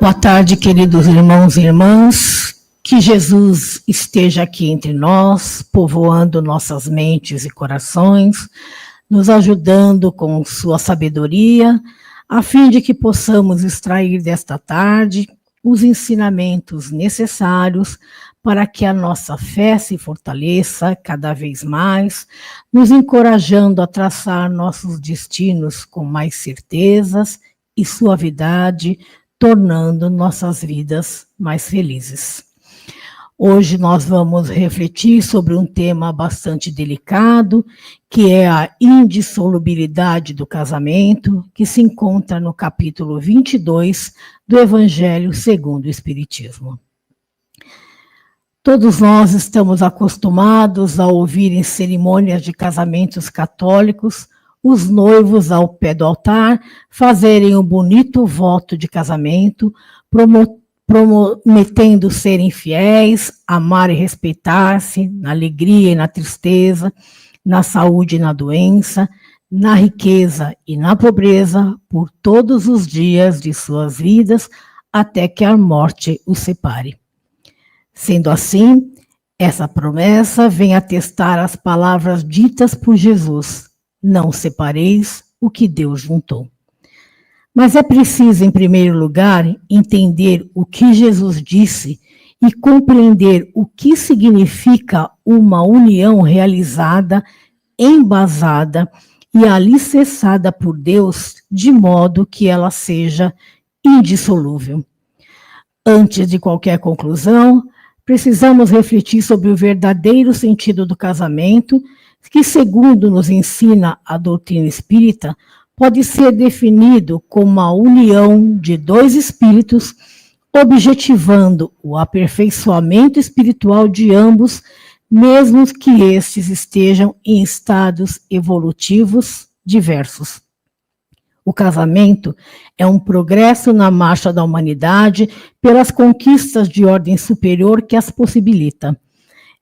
Boa tarde, queridos irmãos e irmãs. Que Jesus esteja aqui entre nós, povoando nossas mentes e corações, nos ajudando com sua sabedoria, a fim de que possamos extrair desta tarde os ensinamentos necessários para que a nossa fé se fortaleça cada vez mais, nos encorajando a traçar nossos destinos com mais certezas e suavidade, tornando nossas vidas mais felizes. Hoje nós vamos refletir sobre um tema bastante delicado, que é a indissolubilidade do casamento, que se encontra no capítulo 22 do Evangelho segundo o Espiritismo. Todos nós estamos acostumados a ouvir em cerimônias de casamentos católicos os noivos ao pé do altar fazerem um bonito voto de casamento, prometendo serem fiéis, amar e respeitar-se, na alegria e na tristeza, na saúde e na doença, na riqueza e na pobreza, por todos os dias de suas vidas, até que a morte os separe. Sendo assim, essa promessa vem atestar as palavras ditas por Jesus: não separeis o que Deus juntou. Mas é preciso, em primeiro lugar, entender o que Jesus disse e compreender o que significa uma união realizada, embasada e alicerçada por Deus, de modo que ela seja indissolúvel. Antes de qualquer conclusão, precisamos refletir sobre o verdadeiro sentido do casamento, que, segundo nos ensina a doutrina espírita, pode ser definido como a união de dois espíritos, objetivando o aperfeiçoamento espiritual de ambos, mesmo que estes estejam em estados evolutivos diversos. O casamento é um progresso na marcha da humanidade pelas conquistas de ordem superior que as possibilita.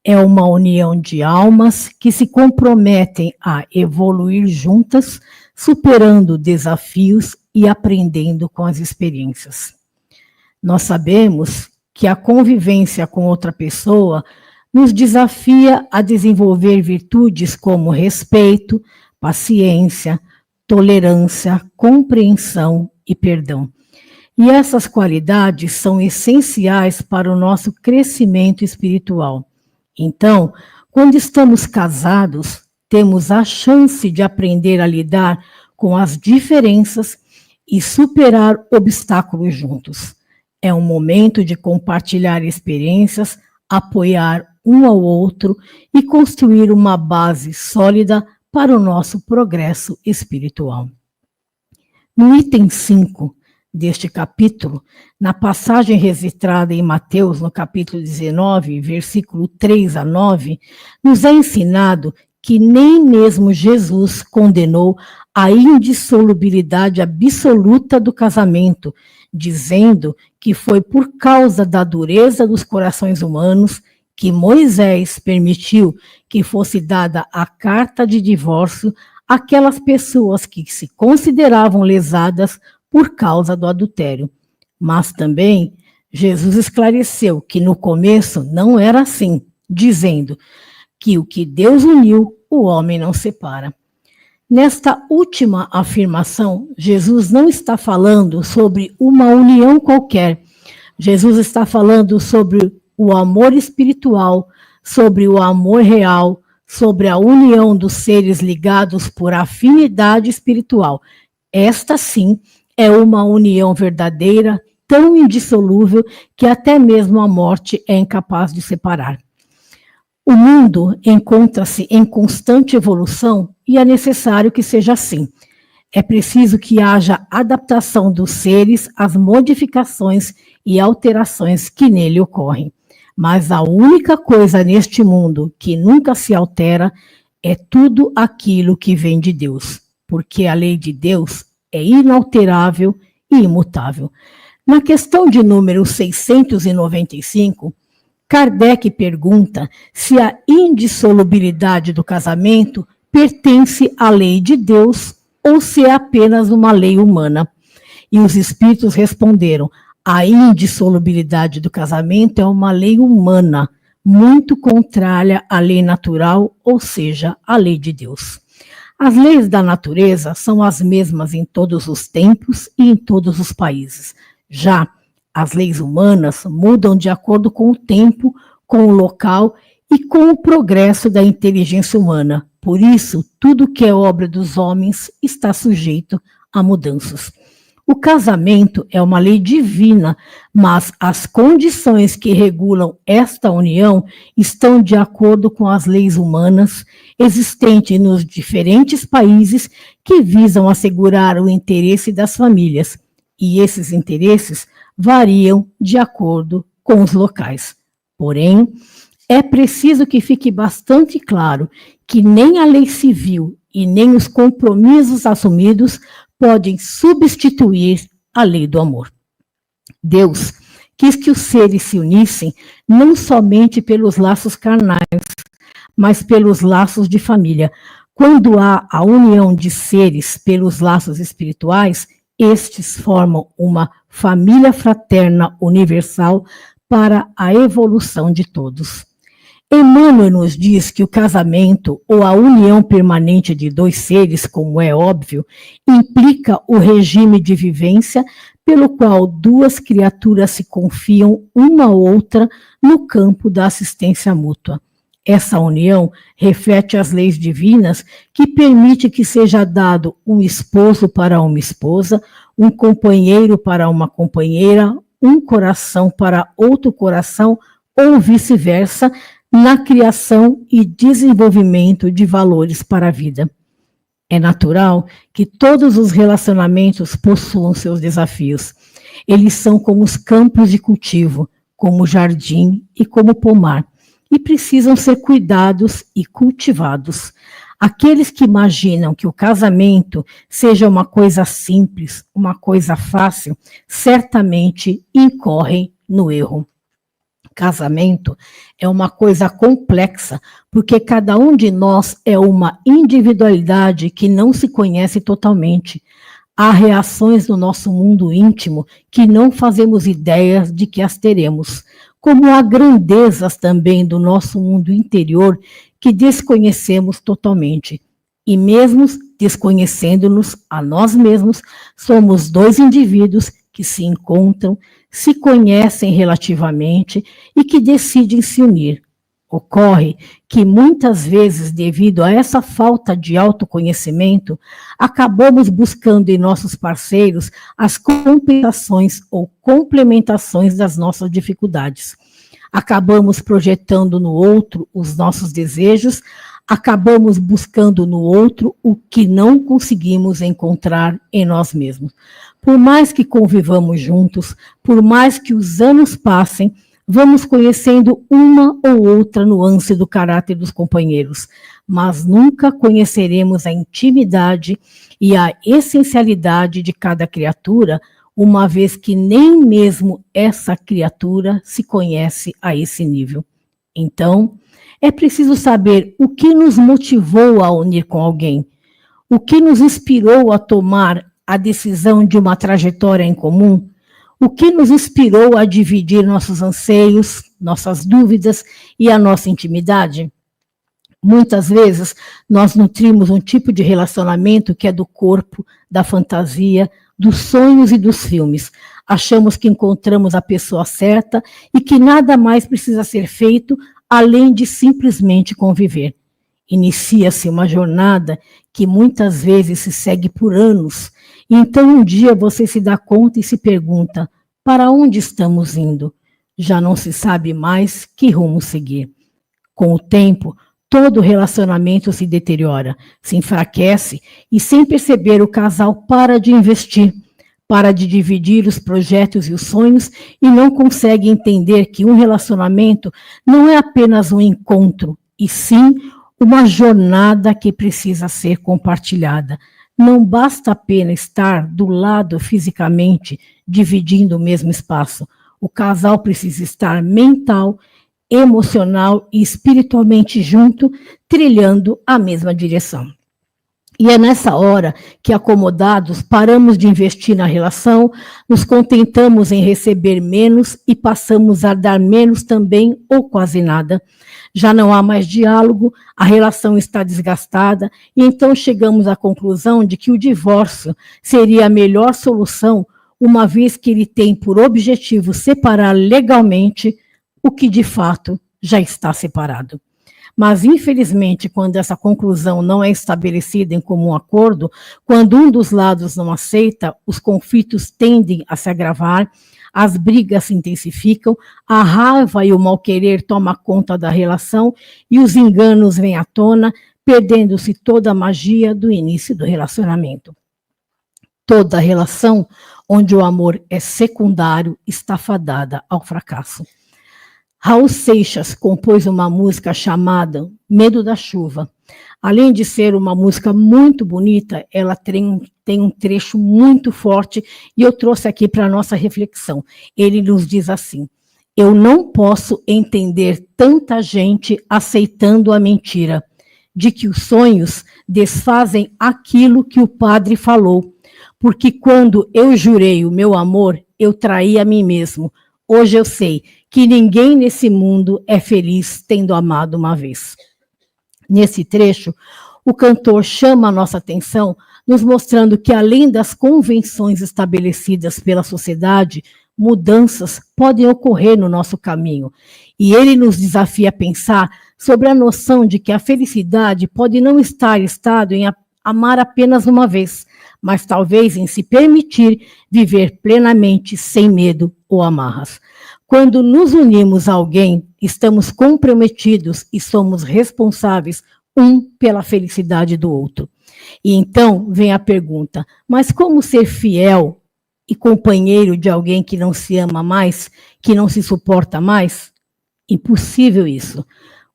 É uma união de almas que se comprometem a evoluir juntas, superando desafios e aprendendo com as experiências. Nós sabemos que a convivência com outra pessoa nos desafia a desenvolver virtudes como respeito, paciência, tolerância, compreensão e perdão. E essas qualidades são essenciais para o nosso crescimento espiritual. Então, quando estamos casados, temos a chance de aprender a lidar com as diferenças e superar obstáculos juntos. É um momento de compartilhar experiências, apoiar um ao outro e construir uma base sólida para o nosso progresso espiritual. No item 5 deste capítulo, na passagem registrada em Mateus, no capítulo 19, versículo 3 a 9, nos é ensinado que nem mesmo Jesus condenou a indissolubilidade absoluta do casamento, dizendo que foi por causa da dureza dos corações humanos que Moisés permitiu que fosse dada a carta de divórcio àquelas pessoas que se consideravam lesadas por causa do adultério. Mas também Jesus esclareceu que no começo não era assim, dizendo que o que Deus uniu, o homem não separa. Nesta última afirmação, Jesus não está falando sobre uma união qualquer. Jesus está falando sobre o amor espiritual, sobre o amor real, sobre a união dos seres ligados por afinidade espiritual. Esta, sim, é uma união verdadeira, tão indissolúvel que até mesmo a morte é incapaz de separar. O mundo encontra-se em constante evolução e é necessário que seja assim. É preciso que haja adaptação dos seres às modificações e alterações que nele ocorrem. Mas a única coisa neste mundo que nunca se altera é tudo aquilo que vem de Deus, porque a lei de Deus é inalterável e imutável. Na questão de número 695, Kardec pergunta se a indissolubilidade do casamento pertence à lei de Deus ou se é apenas uma lei humana. E os espíritos responderam: A indissolubilidade do casamento é uma lei humana, muito contrária à lei natural, ou seja, à lei de Deus. As leis da natureza são as mesmas em todos os tempos e em todos os países. Já as leis humanas mudam de acordo com o tempo, com o local e com o progresso da inteligência humana. Por isso, tudo que é obra dos homens está sujeito a mudanças. O casamento é uma lei divina, mas as condições que regulam esta união estão de acordo com as leis humanas existentes nos diferentes países que visam assegurar o interesse das famílias, e esses interesses variam de acordo com os locais. Porém, é preciso que fique bastante claro que nem a lei civil e nem os compromissos assumidos podem substituir a lei do amor. Deus quis que os seres se unissem não somente pelos laços carnais, mas pelos laços de família. Quando há a união de seres pelos laços espirituais, estes formam uma família fraterna universal para a evolução de todos. Emmanuel nos diz que o casamento, ou a união permanente de dois seres, como é óbvio, implica o regime de vivência pelo qual duas criaturas se confiam uma à outra no campo da assistência mútua. Essa união reflete as leis divinas que permite que seja dado um esposo para uma esposa, um companheiro para uma companheira, um coração para outro coração, ou vice-versa, na criação e desenvolvimento de valores para a vida. É natural que todos os relacionamentos possuam seus desafios. Eles são como os campos de cultivo, como o jardim e como o pomar, e precisam ser cuidados e cultivados. Aqueles que imaginam que o casamento seja uma coisa simples, uma coisa fácil, certamente incorrem no erro. Casamento é uma coisa complexa, porque cada um de nós é uma individualidade que não se conhece totalmente. Há reações no nosso mundo íntimo que não fazemos ideia de que as teremos, como há grandezas também do nosso mundo interior que desconhecemos totalmente. E mesmo desconhecendo-nos a nós mesmos, somos dois indivíduos que se encontram, se conhecem relativamente e que decidem se unir. Ocorre que muitas vezes, devido a essa falta de autoconhecimento, acabamos buscando em nossos parceiros as compensações ou complementações das nossas dificuldades. Acabamos projetando no outro os nossos desejos, acabamos buscando no outro o que não conseguimos encontrar em nós mesmos. Por mais que convivamos juntos, por mais que os anos passem, vamos conhecendo uma ou outra nuance do caráter dos companheiros, mas nunca conheceremos a intimidade e a essencialidade de cada criatura, uma vez que nem mesmo essa criatura se conhece a esse nível. Então, é preciso saber o que nos motivou a unir com alguém, o que nos inspirou a tomar a decisão de uma trajetória em comum, o que nos inspirou a dividir nossos anseios, nossas dúvidas e a nossa intimidade. Muitas vezes, nós nutrimos um tipo de relacionamento que é do corpo, da fantasia, dos sonhos e dos filmes. Achamos que encontramos a pessoa certa e que nada mais precisa ser feito além de simplesmente conviver. Inicia-se uma jornada que muitas vezes se segue por anos, e então um dia você se dá conta e se pergunta, para onde estamos indo? Já não se sabe mais que rumo seguir. Com o tempo, todo relacionamento se deteriora, se enfraquece, e sem perceber o casal para de investir, para de dividir os projetos e os sonhos e não consegue entender que um relacionamento não é apenas um encontro, e sim uma jornada que precisa ser compartilhada. Não basta apenas estar do lado fisicamente, dividindo o mesmo espaço. O casal precisa estar mental, emocional e espiritualmente junto, trilhando a mesma direção. E é nessa hora que, acomodados, paramos de investir na relação, nos contentamos em receber menos e passamos a dar menos também, ou quase nada. Já não há mais diálogo, a relação está desgastada, e então chegamos à conclusão de que o divórcio seria a melhor solução, uma vez que ele tem por objetivo separar legalmente o que de fato já está separado. Mas, infelizmente, quando essa conclusão não é estabelecida em comum acordo, quando um dos lados não aceita, os conflitos tendem a se agravar, as brigas se intensificam, a raiva e o mal-querer tomam conta da relação e os enganos vêm à tona, perdendo-se toda a magia do início do relacionamento. Toda relação onde o amor é secundário está fadada ao fracasso. Raul Seixas compôs uma música chamada Medo da Chuva. Além de ser uma música muito bonita, ela tem um trecho muito forte e eu trouxe aqui para a nossa reflexão. Ele nos diz assim: eu não posso entender tanta gente aceitando a mentira de que os sonhos desfazem aquilo que o padre falou, porque quando eu jurei o meu amor, eu traí a mim mesmo. Hoje eu sei que ninguém nesse mundo é feliz tendo amado uma vez. Nesse trecho, o cantor chama a nossa atenção, nos mostrando que, além das convenções estabelecidas pela sociedade, mudanças podem ocorrer no nosso caminho. E ele nos desafia a pensar sobre a noção de que a felicidade pode não estar estado em amar apenas uma vez, mas talvez em se permitir viver plenamente sem medo ou amarras. Quando nos unimos a alguém, estamos comprometidos e somos responsáveis um pela felicidade do outro. E então vem a pergunta: mas como ser fiel e companheiro de alguém que não se ama mais, que não se suporta mais? Impossível isso.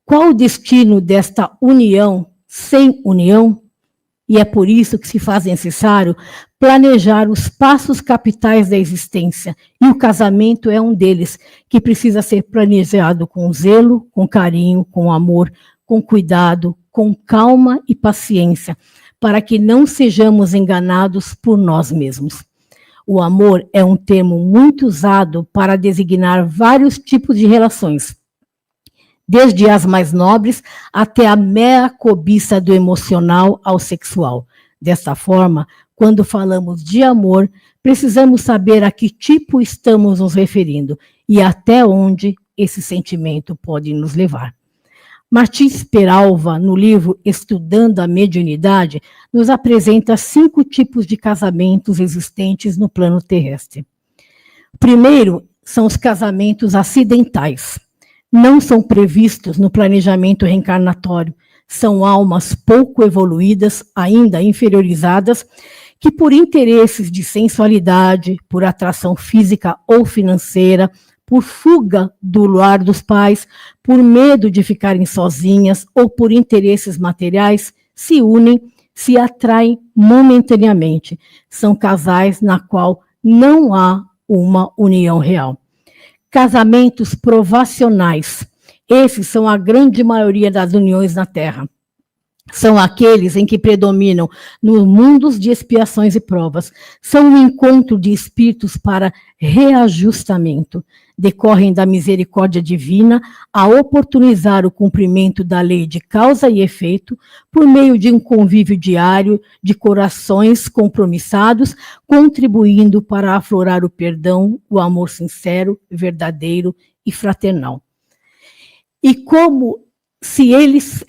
Qual o destino desta união sem união? E é por isso que se faz necessário planejar os passos capitais da existência. E o casamento é um deles, que precisa ser planejado com zelo, com carinho, com amor, com cuidado, com calma e paciência, para que não sejamos enganados por nós mesmos. O amor é um termo muito usado para designar vários tipos de relações, desde as mais nobres até a mera cobiça do emocional ao sexual. Desta forma, quando falamos de amor, precisamos saber a que tipo estamos nos referindo e até onde esse sentimento pode nos levar. Martins Peralva, no livro Estudando a Mediunidade, nos apresenta 5 tipos de casamentos existentes no plano terrestre. O primeiro são os casamentos acidentais. Não são previstos no planejamento reencarnatório. São almas pouco evoluídas, ainda inferiorizadas, que por interesses de sensualidade, por atração física ou financeira, por fuga do lar dos pais, por medo de ficarem sozinhas ou por interesses materiais, se unem, se atraem momentaneamente. São casais na qual não há uma união real. Casamentos provacionais. Esses são a grande maioria das uniões na Terra. São aqueles em que predominam nos mundos de expiações e provas. São um encontro de espíritos para reajustamento. Decorrem da misericórdia divina a oportunizar o cumprimento da lei de causa e efeito por meio de um convívio diário de corações compromissados, contribuindo para aflorar o perdão, o amor sincero, verdadeiro e fraternal. E como se eles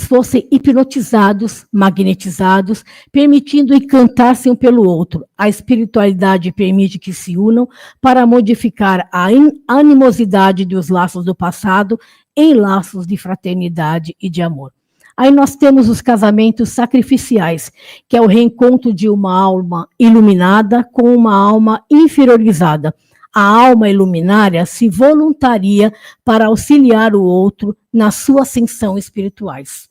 fossem hipnotizados, magnetizados, permitindo encantar-se um pelo outro. A espiritualidade permite que se unam para modificar a animosidade dos laços do passado em laços de fraternidade e de amor. Aí nós temos os casamentos sacrificiais, que é o reencontro de uma alma iluminada com uma alma inferiorizada. A alma iluminária se voluntaria para auxiliar o outro na sua ascensão espirituais.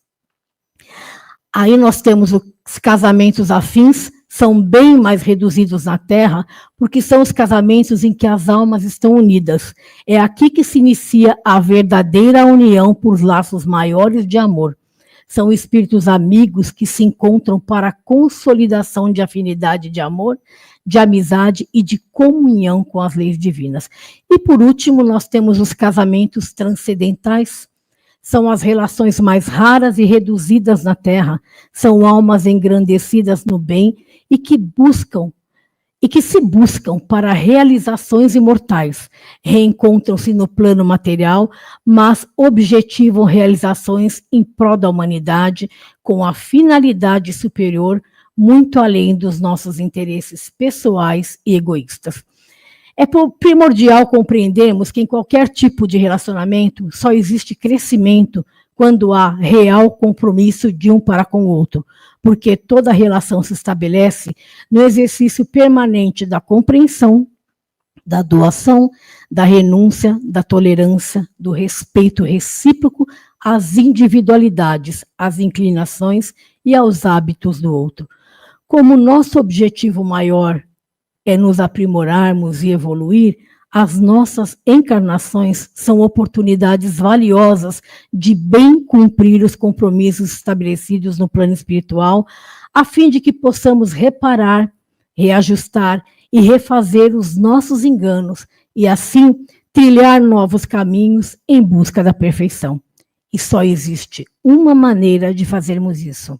Aí nós temos os casamentos afins, são bem mais reduzidos na Terra, porque são os casamentos em que as almas estão unidas. É aqui que se inicia a verdadeira união por laços maiores de amor. São espíritos amigos que se encontram para a consolidação de afinidade de amor, de amizade e de comunhão com as leis divinas. E por último, nós temos os casamentos transcendentais. São as relações mais raras e reduzidas na Terra. São almas engrandecidas no bem e que se buscam para realizações imortais. Reencontram-se no plano material, mas objetivam realizações em prol da humanidade com a finalidade superior, muito além dos nossos interesses pessoais e egoístas. É primordial compreendermos que em qualquer tipo de relacionamento só existe crescimento quando há real compromisso de um para com o outro, porque toda relação se estabelece no exercício permanente da compreensão, da doação, da renúncia, da tolerância, do respeito recíproco às individualidades, às inclinações e aos hábitos do outro. Como nosso objetivo maior é nos aprimorarmos e evoluir, as nossas encarnações são oportunidades valiosas de bem cumprir os compromissos estabelecidos no plano espiritual, a fim de que possamos reparar, reajustar e refazer os nossos enganos e, assim, trilhar novos caminhos em busca da perfeição. E só existe uma maneira de fazermos isso: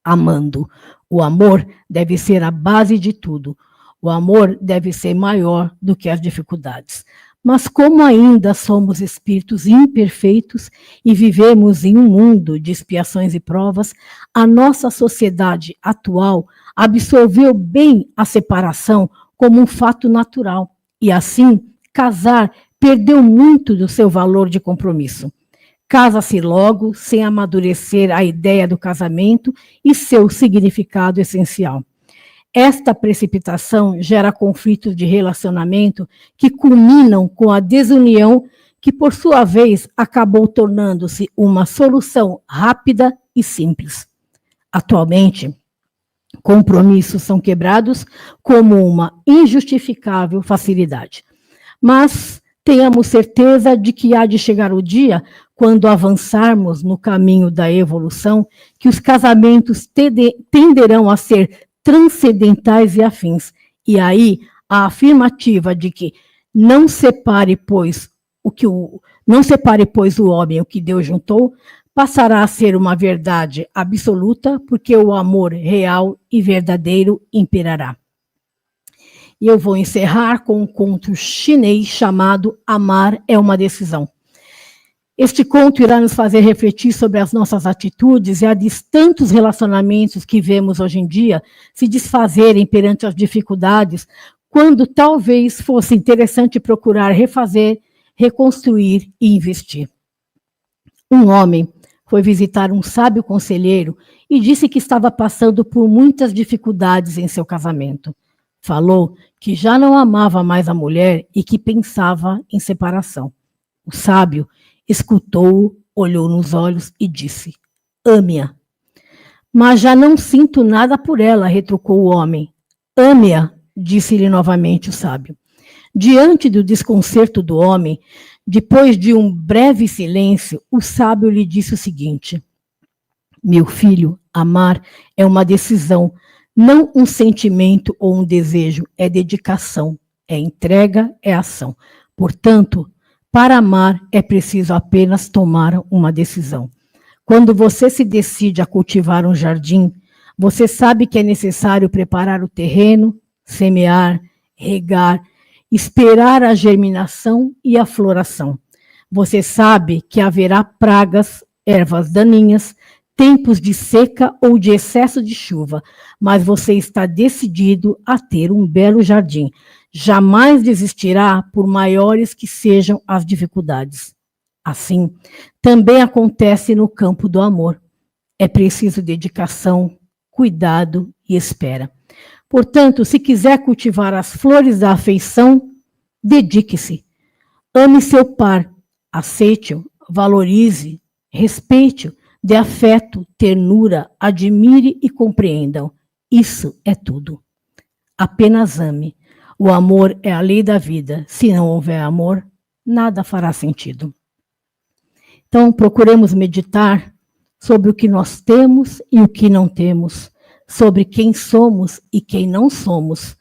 amando. O amor deve ser a base de tudo. O amor deve ser maior do que as dificuldades. Mas como ainda somos espíritos imperfeitos e vivemos em um mundo de expiações e provas, a nossa sociedade atual absorveu bem a separação como um fato natural. E assim, casar perdeu muito do seu valor de compromisso. Casa-se logo, sem amadurecer a ideia do casamento e seu significado essencial. Esta precipitação gera conflitos de relacionamento que culminam com a desunião, que por sua vez acabou tornando-se uma solução rápida e simples. Atualmente, compromissos são quebrados como uma injustificável facilidade. Mas tenhamos certeza de que há de chegar o dia, quando avançarmos no caminho da evolução, que os casamentos tenderão a ser transcendentais e afins. E aí, a afirmativa de que não separe, pois, o homem o que Deus juntou, passará a ser uma verdade absoluta, porque o amor real e verdadeiro imperará. E eu vou encerrar com um conto chinês chamado Amar é uma Decisão. Este conto irá nos fazer refletir sobre as nossas atitudes e a de tantos relacionamentos que vemos hoje em dia se desfazerem perante as dificuldades, quando talvez fosse interessante procurar refazer, reconstruir e investir. Um homem foi visitar um sábio conselheiro e disse que estava passando por muitas dificuldades em seu casamento. Falou que já não amava mais a mulher e que pensava em separação. O sábio escutou-o, olhou nos olhos e disse: ame-a. Mas já não sinto nada por ela, retrucou o homem. Ame-a, disse-lhe novamente o sábio. Diante do desconcerto do homem, depois de um breve silêncio, o sábio lhe disse o seguinte: meu filho, amar é uma decisão, não um sentimento ou um desejo, é dedicação, é entrega, é ação. Portanto, para amar é preciso apenas tomar uma decisão. Quando você se decide a cultivar um jardim, você sabe que é necessário preparar o terreno, semear, regar, esperar a germinação e a floração. Você sabe que haverá pragas, ervas daninhas, tempos de seca ou de excesso de chuva, mas você está decidido a ter um belo jardim. Jamais desistirá, por maiores que sejam as dificuldades. Assim, também acontece no campo do amor. É preciso dedicação, cuidado e espera. Portanto, se quiser cultivar as flores da afeição, dedique-se. Ame seu par, aceite-o, valorize, respeite-o, dê afeto, ternura, admire e compreenda-o. Isso é tudo. Apenas ame. O amor é a lei da vida. Se não houver amor, nada fará sentido. Então, procuremos meditar sobre o que nós temos e o que não temos, sobre quem somos e quem não somos,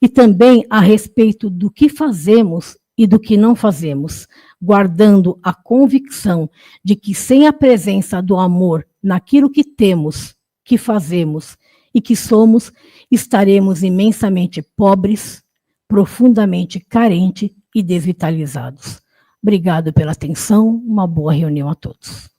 e também a respeito do que fazemos e do que não fazemos, guardando a convicção de que sem a presença do amor naquilo que temos, que fazemos e que somos, estaremos imensamente pobres, profundamente carentes e desvitalizados. Obrigado pela atenção, uma boa reunião a todos.